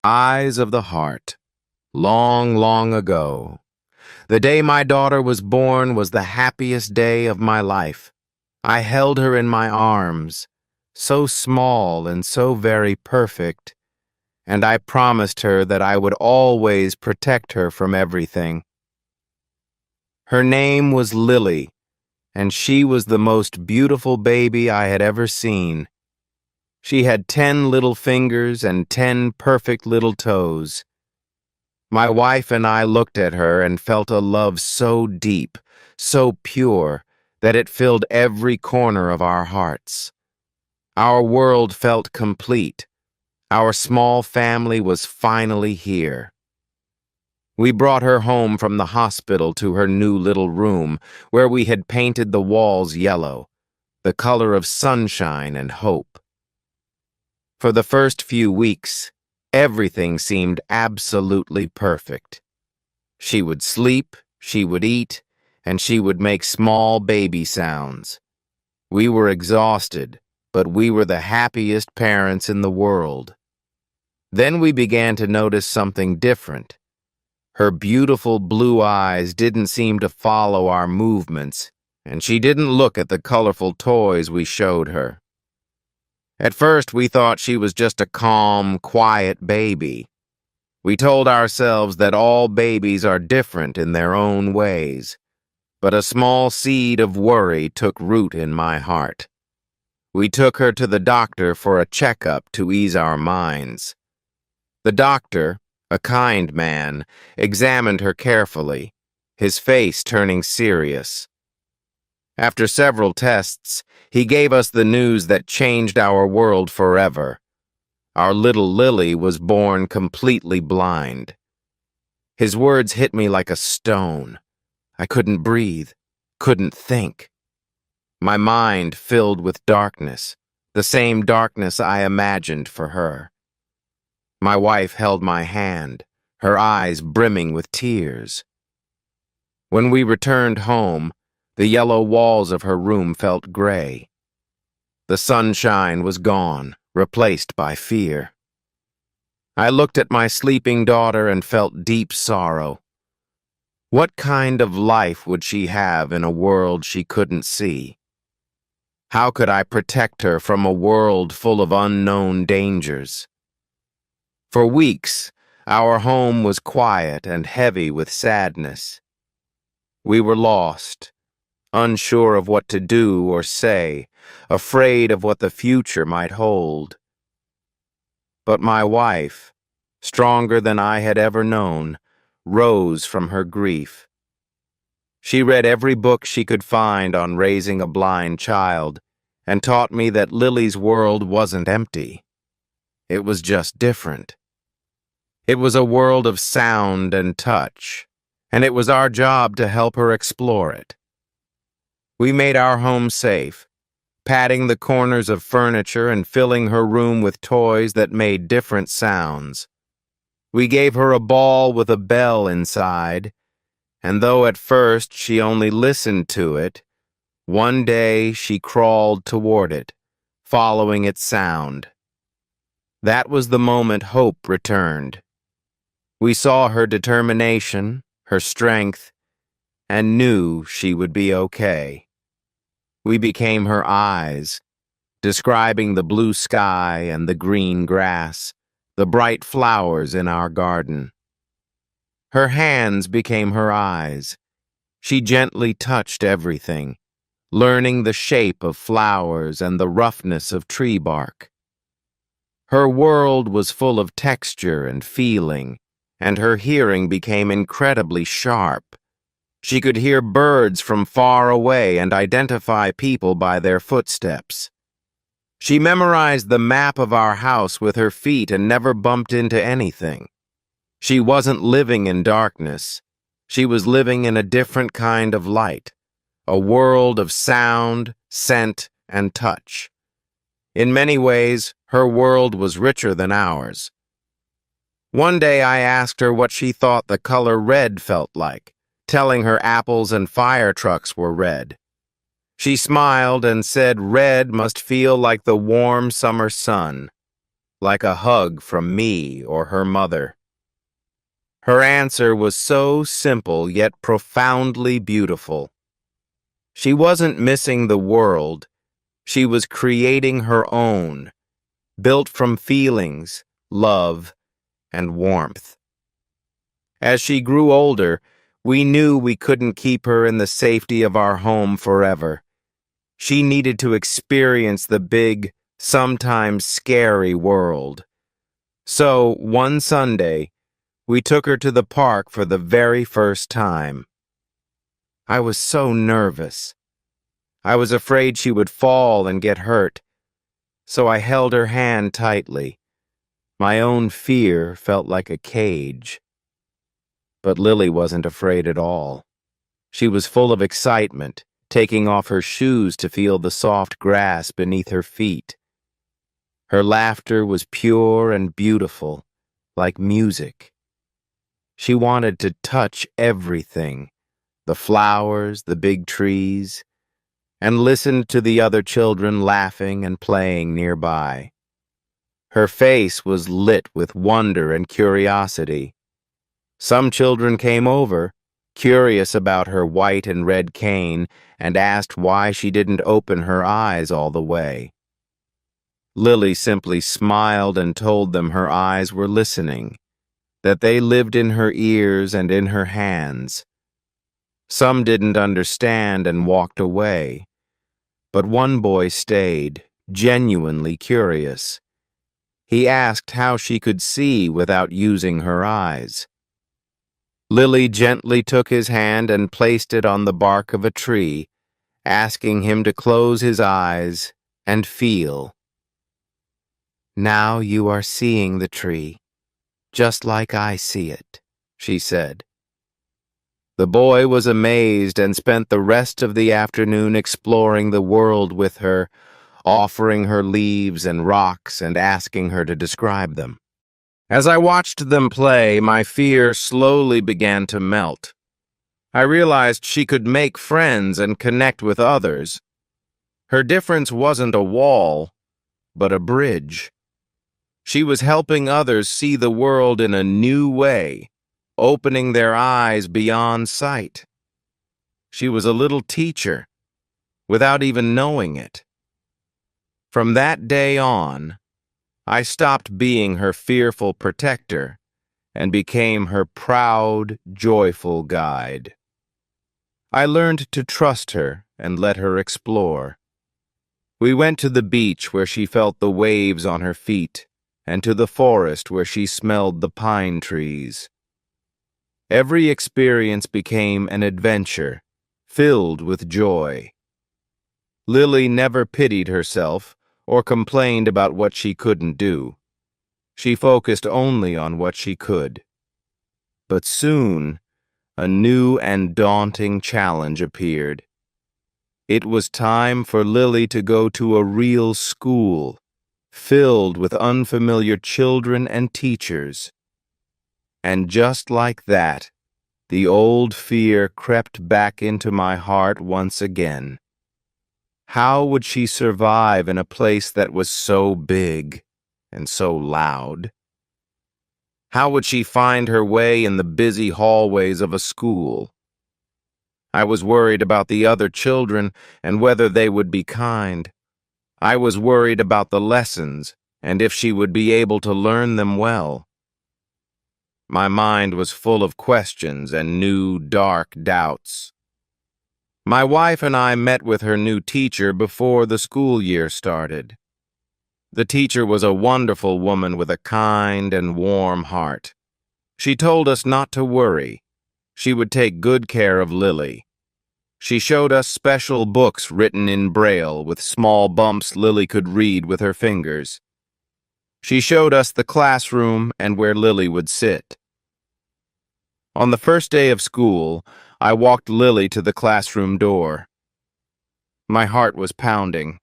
Eyes of the heart. Long, long ago. The day my daughter was born was the happiest day of my life. I held her in my arms, so small and so very perfect, and I promised her that I would always protect her from everything. Her name was Lily, and she was the most beautiful baby I had ever seen. She had 10 little fingers and 10 perfect little toes. My wife and I looked at her and felt a love so deep, so pure, that it filled every corner of our hearts. Our world felt complete. Our small family was finally here. We brought her home from the hospital to her new little room, where we had painted the walls yellow, the color of sunshine and hope. For the first few weeks, everything seemed absolutely perfect. She would sleep, she would eat, and she would make small baby sounds. We were exhausted, but we were the happiest parents in the world. Then we began to notice something different. Her beautiful blue eyes didn't seem to follow our movements, and she didn't look at the colorful toys we showed her. At first, we thought she was just a calm, quiet baby. We told ourselves that all babies are different in their own ways, but a small seed of worry took root in my heart. We took her to the doctor for a checkup to ease our minds. The doctor, a kind man, examined her carefully, his face turning serious. After several tests, he gave us the news that changed our world forever. Our little Lily was born completely blind. His words hit me like a stone. I couldn't breathe, couldn't think. My mind filled with darkness, the same darkness I imagined for her. My wife held my hand, her eyes brimming with tears. When we returned home, the yellow walls of her room felt gray. The sunshine was gone, replaced by fear. I looked at my sleeping daughter and felt deep sorrow. What kind of life would she have in a world she couldn't see? How could I protect her from a world full of unknown dangers? For weeks, our home was quiet and heavy with sadness. We were lost, unsure of what to do or say, afraid of what the future might hold. But my wife, stronger than I had ever known, rose from her grief. She read every book she could find on raising a blind child and taught me that Lily's world wasn't empty. It was just different. It was a world of sound and touch, and it was our job to help her explore it. We made our home safe, patting the corners of furniture and filling her room with toys that made different sounds. We gave her a ball with a bell inside, and though at first she only listened to it, one day she crawled toward it, following its sound. That was the moment hope returned. We saw her determination, her strength, and knew she would be okay. We became her eyes, describing the blue sky and the green grass, the bright flowers in our garden. Her hands became her eyes. She gently touched everything, learning the shape of flowers and the roughness of tree bark. Her world was full of texture and feeling, and her hearing became incredibly sharp. She could hear birds from far away and identify people by their footsteps. She memorized the map of our house with her feet and never bumped into anything. She wasn't living in darkness. She was living in a different kind of light, a world of sound, scent, and touch. In many ways, her world was richer than ours. One day I asked her what she thought the color red felt like, telling her apples and fire trucks were red. She smiled and said red must feel like the warm summer sun. like a hug from me or her mother. Her answer was so simple yet profoundly beautiful. She wasn't missing the world. She was creating her own, built from feelings, love, and warmth. As she grew older, we knew we couldn't keep her in the safety of our home forever. She needed to experience the big, sometimes scary world. So, one Sunday, we took her to the park for the very first time. I was so nervous. I was afraid she would fall and get hurt, so I held her hand tightly. My own fear felt like a cage. But Lily wasn't afraid at all. She was full of excitement, taking off her shoes to feel the soft grass beneath her feet. Her laughter was pure and beautiful, like music. She wanted to touch everything, the flowers, the big trees, and listened to the other children laughing and playing nearby. Her face was lit with wonder and curiosity. Some children came over, curious about her white and red cane, and asked why she didn't open her eyes all the way. Lily simply smiled and told them her eyes were listening, that they lived in her ears and in her hands. Some didn't understand and walked away, but one boy stayed, genuinely curious. He asked how she could see without using her eyes. Lily gently took his hand and placed it on the bark of a tree, asking him to close his eyes and feel. "Now you are seeing the tree, just like I see it," she said. The boy was amazed and spent the rest of the afternoon exploring the world with her, offering her leaves and rocks and asking her to describe them. As I watched them play, my fear slowly began to melt. I realized she could make friends and connect with others. Her difference wasn't a wall, but a bridge. She was helping others see the world in a new way, opening their eyes beyond sight. She was a little teacher, without even knowing it. From that day on, I stopped being her fearful protector and became her proud, joyful guide. I learned to trust her and let her explore. We went to the beach where she felt the waves on her feet, and to the forest where she smelled the pine trees. Every experience became an adventure, filled with joy. Lily never pitied herself or complained about what she couldn't do. She focused only on what she could. But soon, a new and daunting challenge appeared. It was time for Lily to go to a real school, filled with unfamiliar children and teachers. And just like that, the old fear crept back into my heart once again. How would she survive in a place that was so big and so loud? How would she find her way in the busy hallways of a school? I was worried about the other children and whether they would be kind. I was worried about the lessons and if she would be able to learn them well. My mind was full of questions and new, dark doubts. My wife and I met with her new teacher before the school year started. The teacher was a wonderful woman with a kind and warm heart. She told us not to worry. She would take good care of Lily. She showed us special books written in Braille with small bumps Lily could read with her fingers. She showed us the classroom and where Lily would sit. On the first day of school, I walked Lily to the classroom door. My heart was pounding.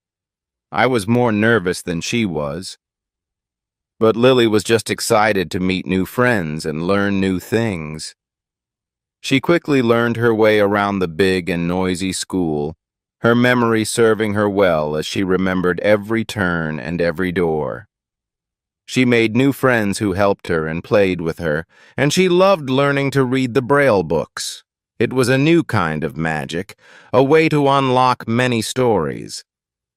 I was more nervous than she was. But Lily was just excited to meet new friends and learn new things. She quickly learned her way around the big and noisy school, her memory serving her well as she remembered every turn and every door. She made new friends who helped her and played with her, and she loved learning to read the Braille books. It was a new kind of magic, a way to unlock many stories.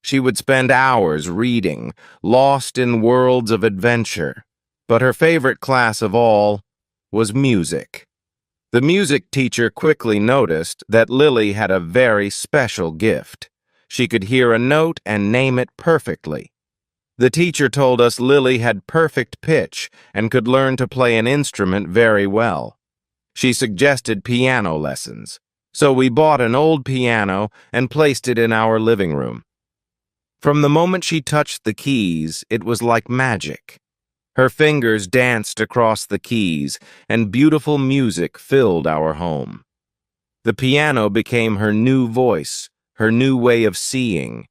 She would spend hours reading, lost in worlds of adventure. But her favorite class of all was music. The music teacher quickly noticed that Lily had a very special gift. She could hear a note and name it perfectly. The teacher told us Lily had perfect pitch and could learn to play an instrument very well. She suggested piano lessons, so we bought an old piano and placed it in our living room. From the moment she touched the keys, it was like magic. Her fingers danced across the keys, and beautiful music filled our home. The piano became her new voice, her new way of seeing.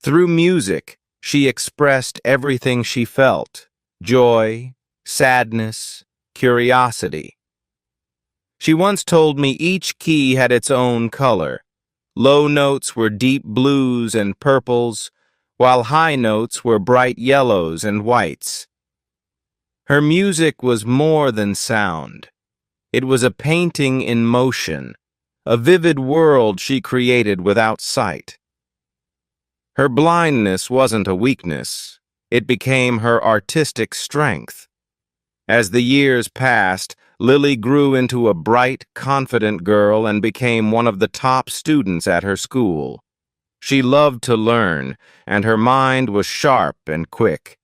Through music, she expressed everything she felt: joy, sadness, curiosity. She once told me each key had its own color. Low notes were deep blues and purples, while high notes were bright yellows and whites. Her music was more than sound. It was a painting in motion, a vivid world she created without sight. Her blindness wasn't a weakness. It became her artistic strength. As the years passed, Lily grew into a bright, confident girl and became one of the top students at her school. She loved to learn, and her mind was sharp and quick.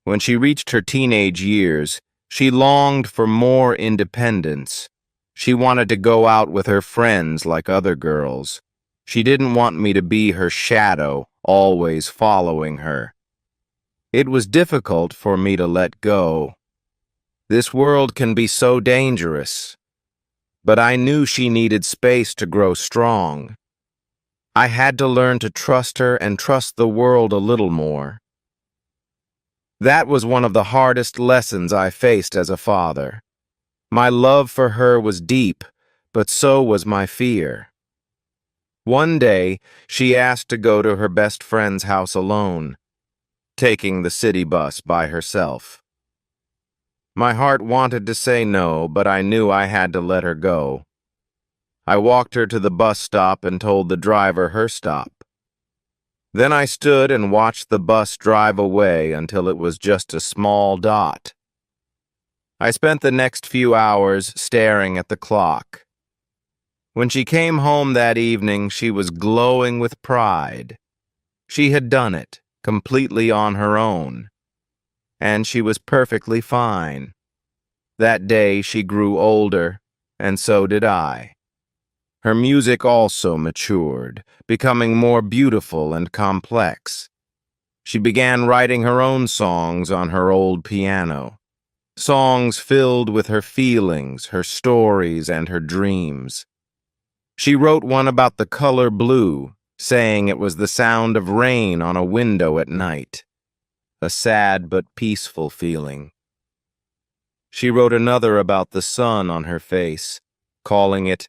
When she reached her teenage years, she longed for more independence. She wanted to go out with her friends like other girls. She didn't want me to be her shadow, always following her. It was difficult for me to let go. This world can be so dangerous. But I knew she needed space to grow strong. I had to learn to trust her and trust the world a little more. That was one of the hardest lessons I faced as a father. My love for her was deep, but so was my fear. One day, she asked to go to her best friend's house alone, taking the city bus by herself. My heart wanted to say no, but I knew I had to let her go. I walked her to the bus stop and told the driver her stop. Then I stood and watched the bus drive away until it was just a small dot. I spent the next few hours staring at the clock. When she came home that evening, she was glowing with pride. She had done it, completely on her own. And she was perfectly fine. That day she grew older, and so did I. Her music also matured, becoming more beautiful and complex. She began writing her own songs on her old piano, songs filled with her feelings, her stories, and her dreams. She wrote one about the color blue, saying it was the sound of rain on a window at night, a sad but peaceful feeling. She wrote another about the sun on her face, calling it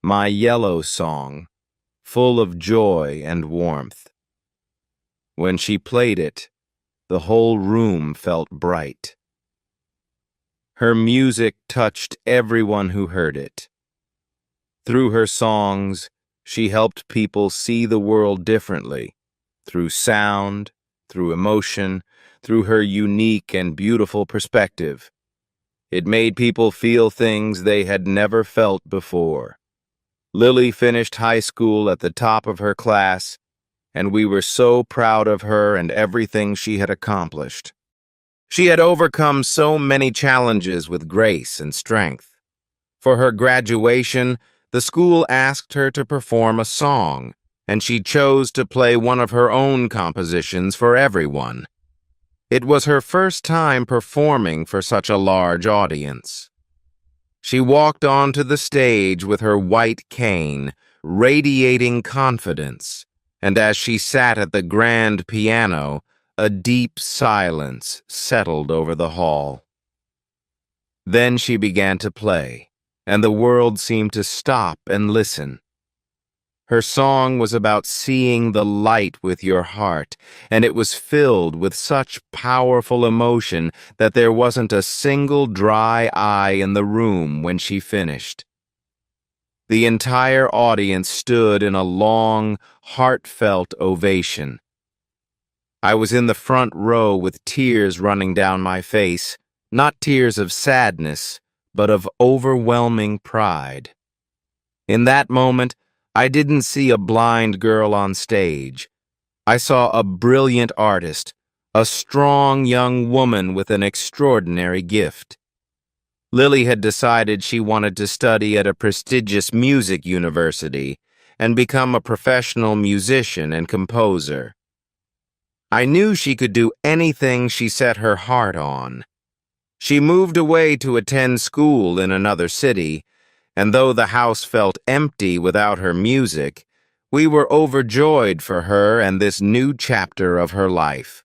"My Yellow Song," full of joy and warmth. When she played it, the whole room felt bright. Her music touched everyone who heard it. Through her songs, she helped people see the world differently, through sound, through emotion, through her unique and beautiful perspective. It made people feel things they had never felt before. Lily finished high school at the top of her class, and we were so proud of her and everything she had accomplished. She had overcome so many challenges with grace and strength. For her graduation, the school asked her to perform a song, and she chose to play one of her own compositions for everyone. It was her first time performing for such a large audience. She walked onto the stage with her white cane, radiating confidence, and as she sat at the grand piano, a deep silence settled over the hall. Then she began to play, and the world seemed to stop and listen. Her song was about seeing the light with your heart, and it was filled with such powerful emotion that there wasn't a single dry eye in the room when she finished. The entire audience stood in a long, heartfelt ovation. I was in the front row with tears running down my face, not tears of sadness, but of overwhelming pride. In that moment, I didn't see a blind girl on stage. I saw a brilliant artist, a strong young woman with an extraordinary gift. Lily had decided she wanted to study at a prestigious music university and become a professional musician and composer. I knew she could do anything she set her heart on. She moved away to attend school in another city, and though the house felt empty without her music, we were overjoyed for her and this new chapter of her life.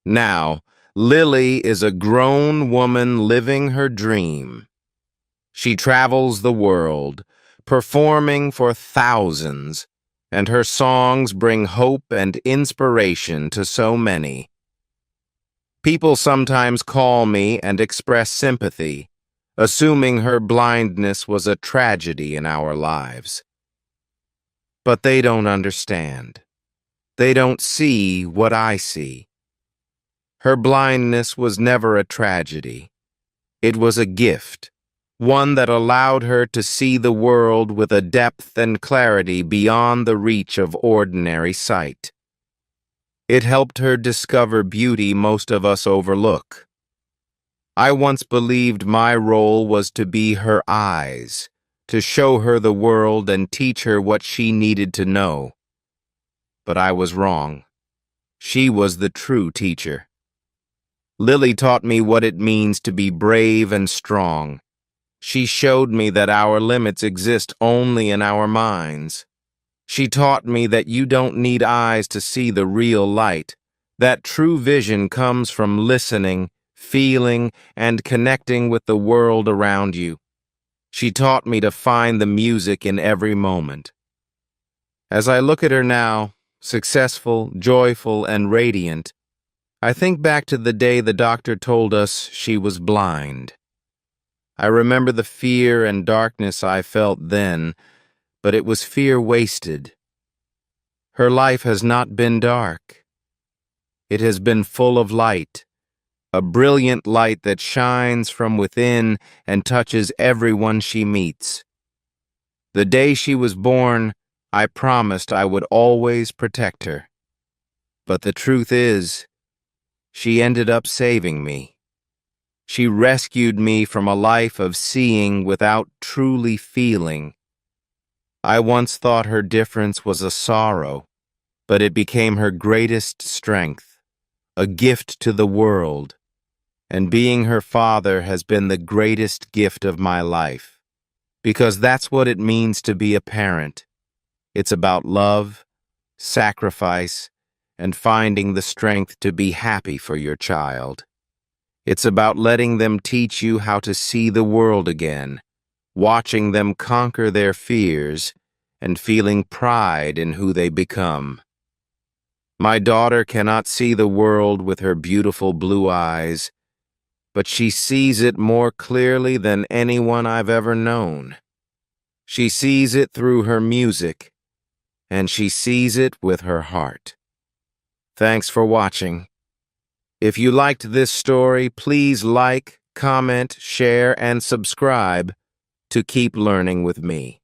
Now, Lily is a grown woman living her dream. She travels the world, performing for thousands, and her songs bring hope and inspiration to so many. People sometimes call me and express sympathy, assuming her blindness was a tragedy in our lives. But they don't understand. They don't see what I see. Her blindness was never a tragedy. It was a gift, one that allowed her to see the world with a depth and clarity beyond the reach of ordinary sight. It helped her discover beauty most of us overlook. I once believed my role was to be her eyes, to show her the world and teach her what she needed to know. But I was wrong. She was the true teacher. Lily taught me what it means to be brave and strong. She showed me that our limits exist only in our minds. She taught me that you don't need eyes to see the real light, that true vision comes from listening, feeling, and connecting with the world around you. She taught me to find the music in every moment. As I look at her now, successful, joyful, and radiant, I think back to the day the doctor told us she was blind. I remember the fear and darkness I felt then, but it was fear wasted. Her life has not been dark. It has been full of light, a brilliant light that shines from within and touches everyone she meets. The day she was born, I promised I would always protect her. But the truth is, she ended up saving me. She rescued me from a life of seeing without truly feeling. I once thought her difference was a sorrow, but it became her greatest strength, a gift to the world, and being her father has been the greatest gift of my life, because that's what it means to be a parent. It's about love, sacrifice, and finding the strength to be happy for your child. It's about letting them teach you how to see the world again, watching them conquer their fears, and feeling pride in who they become. My daughter cannot see the world with her beautiful blue eyes, but she sees it more clearly than anyone I've ever known. She sees it through her music, and she sees it with her heart. Thanks for watching. If you liked this story, please like, comment, share, and subscribe to keep learning with me.